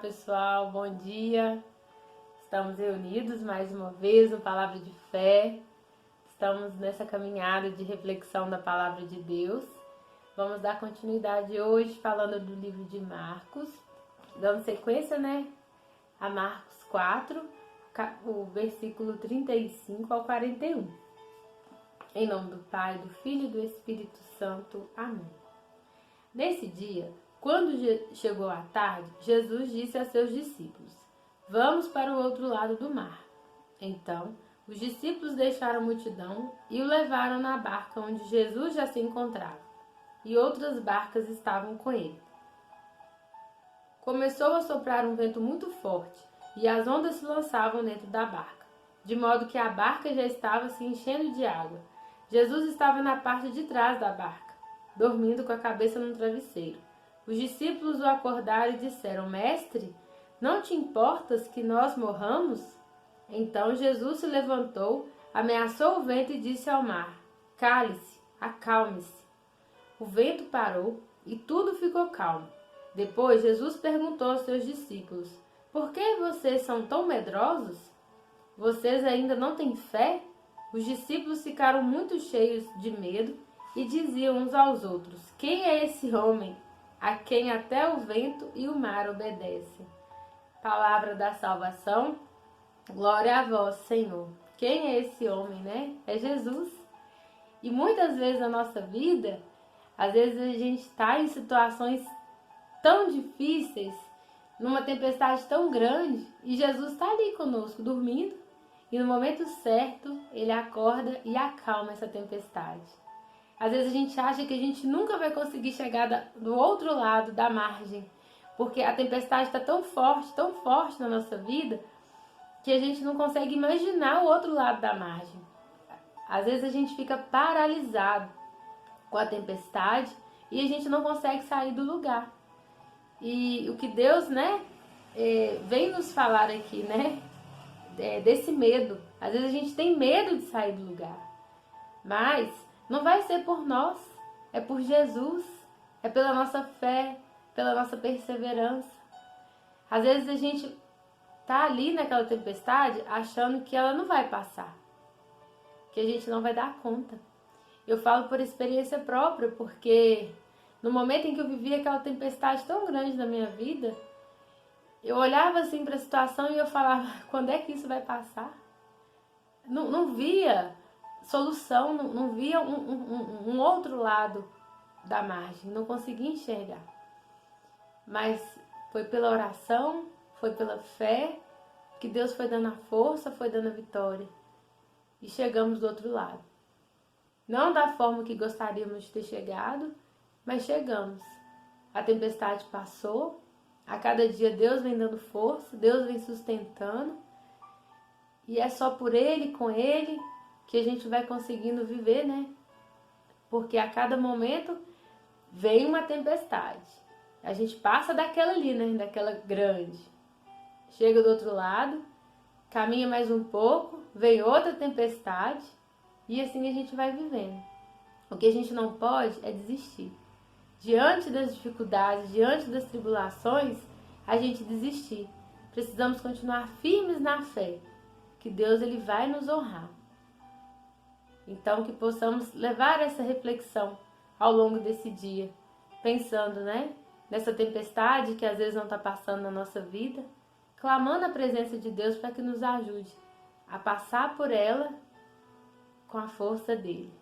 pessoal, bom dia. Estamos reunidos mais uma vez no Palavra de Fé. Estamos nessa caminhada de reflexão da Palavra de Deus. Vamos dar continuidade hoje falando do livro de Marcos, dando sequência, a Marcos 4, o versículo 35 ao 41. Em nome do Pai, do Filho e do Espírito Santo. Amém. Nesse dia, quando chegou a tarde, Jesus disse a seus discípulos: "Vamos para o outro lado do mar." Então, os discípulos deixaram a multidão e o levaram na barca onde Jesus já se encontrava, e outras barcas estavam com ele. Começou a soprar um vento muito forte, e as ondas se lançavam dentro da barca, de modo que a barca já estava se enchendo de água. Jesus estava na parte de trás da barca, dormindo com a cabeça no travesseiro. Os discípulos o acordaram e disseram: "Mestre, não te importas que nós morramos?" Então Jesus se levantou, ameaçou o vento e disse ao mar: "Cale-se, acalme-se." O vento parou e tudo ficou calmo. Depois Jesus perguntou aos seus discípulos: "Por que vocês são tão medrosos? Vocês ainda não têm fé?" Os discípulos ficaram muito cheios de medo e diziam uns aos outros: "Quem é esse homem a quem até o vento e o mar obedecem?" Palavra da salvação. Glória a vós, Senhor. Quem é esse homem, É Jesus. E muitas vezes na nossa vida, às vezes a gente está em situações tão difíceis, numa tempestade tão grande, e Jesus está ali conosco, dormindo, e no momento certo, Ele acorda e acalma essa tempestade. Às vezes a gente acha que a gente nunca vai conseguir chegar do outro lado da margem, porque a tempestade está tão forte na nossa vida, que a gente não consegue imaginar o outro lado da margem. Às vezes a gente fica paralisado com a tempestade e a gente não consegue sair do lugar. E o que Deus, vem nos falar aqui, desse medo. Às vezes a gente tem medo de sair do lugar, mas não vai ser por nós, é por Jesus, é pela nossa fé, pela nossa perseverança. Às vezes a gente tá ali naquela tempestade achando que ela não vai passar, que a gente não vai dar conta. Eu falo por experiência própria, porque no momento em que eu vivi aquela tempestade tão grande na minha vida, eu olhava assim para a situação e eu falava: quando é que isso vai passar? Não via solução, não via um outro lado da margem, não conseguia enxergar. Mas foi pela oração, foi pela fé, que Deus foi dando a força, foi dando a vitória. E chegamos do outro lado. Não da forma que gostaríamos de ter chegado, mas chegamos. A tempestade passou, a cada dia Deus vem dando força, Deus vem sustentando. E é só por Ele, com Ele, que a gente vai conseguindo viver, Porque a cada momento vem uma tempestade. A gente passa daquela ali, daquela grande. Chega do outro lado, caminha mais um pouco, vem outra tempestade e assim a gente vai vivendo. O que a gente não pode é desistir. Diante das dificuldades, diante das tribulações, a gente desistir. Precisamos continuar firmes na fé, que Deus ele vai nos honrar. Então que possamos levar essa reflexão ao longo desse dia, pensando, nessa tempestade que às vezes não está passando na nossa vida, clamando a presença de Deus para que nos ajude a passar por ela com a força dele.